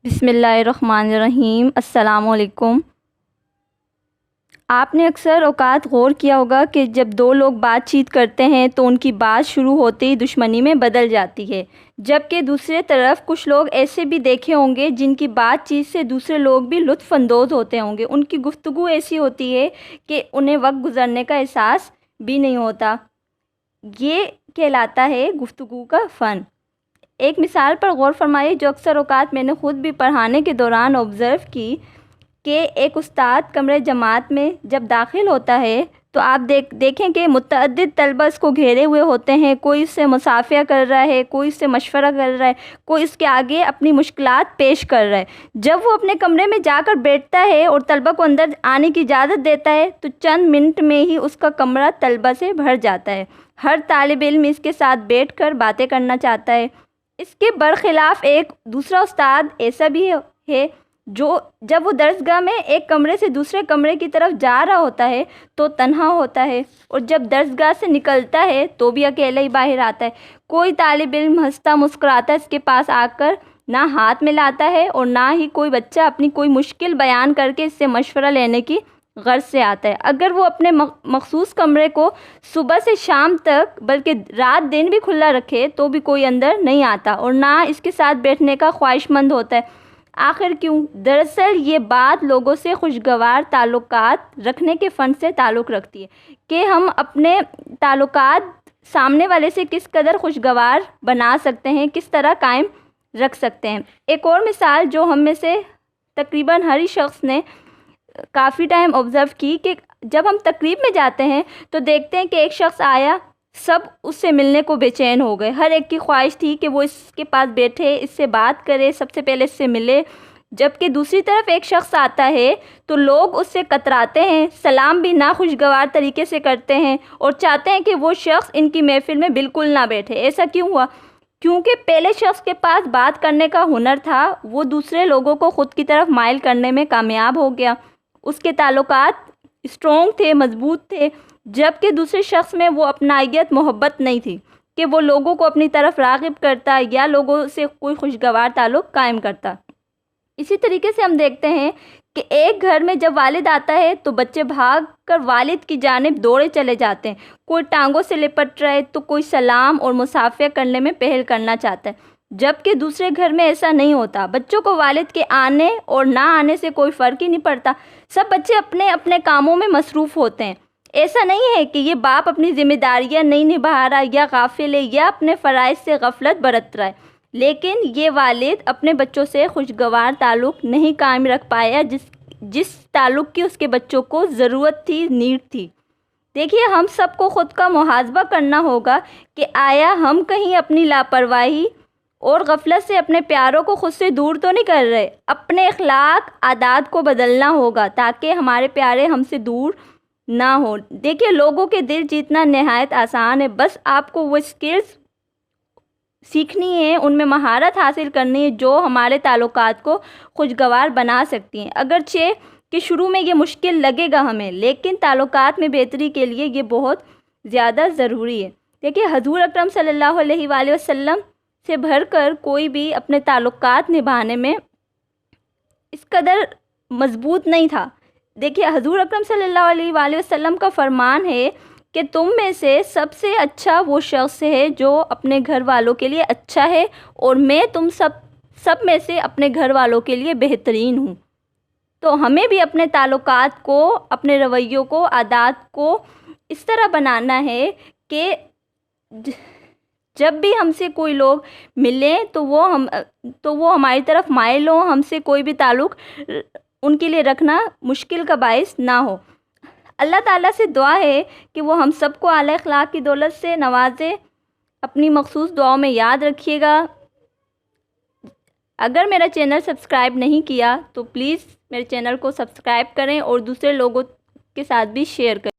بسم اللہ الرحمن الرحیم۔ السلام علیکم۔ آپ نے اکثر اوقات غور کیا ہوگا کہ جب دو لوگ بات چیت کرتے ہیں تو ان کی بات شروع ہوتے ہی دشمنی میں بدل جاتی ہے، جبکہ دوسرے طرف کچھ لوگ ایسے بھی دیکھے ہوں گے جن کی بات چیت سے دوسرے لوگ بھی لطف اندوز ہوتے ہوں گے۔ ان کی گفتگو ایسی ہوتی ہے کہ انہیں وقت گزرنے کا احساس بھی نہیں ہوتا۔ یہ کہلاتا ہے گفتگو کا فن۔ ایک مثال پر غور فرمائیے جو اکثر اوقات میں نے خود بھی پڑھانے کے دوران آبزرو کی کہ ایک استاد کمرے جماعت میں جب داخل ہوتا ہے تو آپ دیکھیں کہ متعدد طلبہ اس کو گھیرے ہوئے ہوتے ہیں، کوئی اس سے مصافحہ کر رہا ہے، کوئی اس سے مشورہ کر رہا ہے، کوئی اس کے آگے اپنی مشکلات پیش کر رہا ہے۔ جب وہ اپنے کمرے میں جا کر بیٹھتا ہے اور طلبہ کو اندر آنے کی اجازت دیتا ہے تو چند منٹ میں ہی اس کا کمرہ طلبہ سے بھر جاتا ہے۔ ہر طالب علم اس کے ساتھ بیٹھ کر باتیں کرنا چاہتا ہے۔ اس کے برخلاف ایک دوسرا استاد ایسا بھی ہے جو جب وہ درسگاہ میں ایک کمرے سے دوسرے کمرے کی طرف جا رہا ہوتا ہے تو تنہا ہوتا ہے، اور جب درسگاہ سے نکلتا ہے تو بھی اکیلا ہی باہر آتا ہے۔ کوئی طالب علم ہنستا مسکراتا اس کے پاس آ کر نہ ہاتھ ملاتا ہے اور نہ ہی کوئی بچہ اپنی کوئی مشکل بیان کر کے اس سے مشورہ لینے کی غرض سے آتا ہے۔ اگر وہ اپنے مخصوص کمرے کو صبح سے شام تک بلکہ رات دن بھی کھلا رکھے تو بھی کوئی اندر نہیں آتا اور نہ اس کے ساتھ بیٹھنے کا خواہش مند ہوتا ہے۔ آخر کیوں؟ دراصل یہ بات لوگوں سے خوشگوار تعلقات رکھنے کے فن سے تعلق رکھتی ہے کہ ہم اپنے تعلقات سامنے والے سے کس قدر خوشگوار بنا سکتے ہیں، کس طرح قائم رکھ سکتے ہیں۔ ایک اور مثال جو ہم میں سے تقریباً ہر ہی شخص نے کافی ٹائم آبزرو کی کہ جب ہم تقریب میں جاتے ہیں تو دیکھتے ہیں کہ ایک شخص آیا، سب اس سے ملنے کو بے چین ہو گئے، ہر ایک کی خواہش تھی کہ وہ اس کے پاس بیٹھے، اس سے بات کرے، سب سے پہلے اس سے ملے۔ جبکہ دوسری طرف ایک شخص آتا ہے تو لوگ اس سے کتراتے ہیں، سلام بھی ناخوشگوار طریقے سے کرتے ہیں اور چاہتے ہیں کہ وہ شخص ان کی محفل میں بالکل نہ بیٹھے۔ ایسا کیوں ہوا؟ کیونکہ پہلے شخص کے پاس بات کرنے کا ہنر تھا، وہ دوسرے لوگوں کو خود کی طرف مائل کرنے میں کامیاب ہو گیا، اس کے تعلقات اسٹرانگ تھے، مضبوط تھے، جبکہ دوسرے شخص میں وہ اپنائیت، محبت نہیں تھی کہ وہ لوگوں کو اپنی طرف راغب کرتا یا لوگوں سے کوئی خوشگوار تعلق قائم کرتا۔ اسی طریقے سے ہم دیکھتے ہیں کہ ایک گھر میں جب والد آتا ہے تو بچے بھاگ کر والد کی جانب دوڑے چلے جاتے ہیں، کوئی ٹانگوں سے لپٹ رہا ہے تو کوئی سلام اور مصافحہ کرنے میں پہل کرنا چاہتا ہے، جبکہ دوسرے گھر میں ایسا نہیں ہوتا۔ بچوں کو والد کے آنے اور نہ آنے سے کوئی فرق ہی نہیں پڑتا، سب بچے اپنے اپنے کاموں میں مصروف ہوتے ہیں۔ ایسا نہیں ہے کہ یہ باپ اپنی ذمہ داریاں نہیں نبھا رہا یا غافل ہے یا اپنے فرائض سے غفلت برت رہا ہے، لیکن یہ والد اپنے بچوں سے خوشگوار تعلق نہیں قائم رکھ پایا جس تعلق کی اس کے بچوں کو ضرورت تھی، نیڈ تھی۔ دیکھیے، ہم سب کو خود کا محاسبہ کرنا ہوگا کہ آیا ہم کہیں اپنی لاپرواہی اور غفلت سے اپنے پیاروں کو خود سے دور تو نہیں کر رہے؟ اپنے اخلاق، عادات کو بدلنا ہوگا تاکہ ہمارے پیارے ہم سے دور نہ ہو۔ دیکھیے، لوگوں کے دل جیتنا نہایت آسان ہے، بس آپ کو وہ اسکلز سیکھنی ہے، ان میں مہارت حاصل کرنی ہے جو ہمارے تعلقات کو خوشگوار بنا سکتی ہیں۔ اگرچہ کہ شروع میں یہ مشکل لگے گا ہمیں، لیکن تعلقات میں بہتری کے لیے یہ بہت زیادہ ضروری ہے۔ دیکھیے، حضور اکرم صلی اللہ علیہ وآلہ وسلم سے بھر کر کوئی بھی اپنے تعلقات نبھانے میں اس قدر مضبوط نہیں تھا۔ دیکھیے، حضور اکرم صلی اللہ علیہ وآلہ وسلم کا فرمان ہے کہ تم میں سے سب سے اچھا وہ شخص ہے جو اپنے گھر والوں کے لیے اچھا ہے، اور میں تم سب میں سے اپنے گھر والوں کے لیے بہترین ہوں۔ تو ہمیں بھی اپنے تعلقات کو، اپنے رویوں کو، عادات کو اس طرح بنانا ہے کہ جب بھی ہم سے کوئی لوگ ملیں تو وہ ہماری طرف مائل ہوں، ہم سے کوئی بھی تعلق ان کے لیے رکھنا مشکل کا باعث نہ ہو۔ اللہ تعالیٰ سے دعا ہے کہ وہ ہم سب کو اعلیٰ اخلاق کی دولت سے نوازے۔ اپنی مخصوص دعاؤں میں یاد رکھیے گا۔ اگر میرا چینل سبسکرائب نہیں کیا تو پلیز میرے چینل کو سبسکرائب کریں اور دوسرے لوگوں کے ساتھ بھی شیئر کریں۔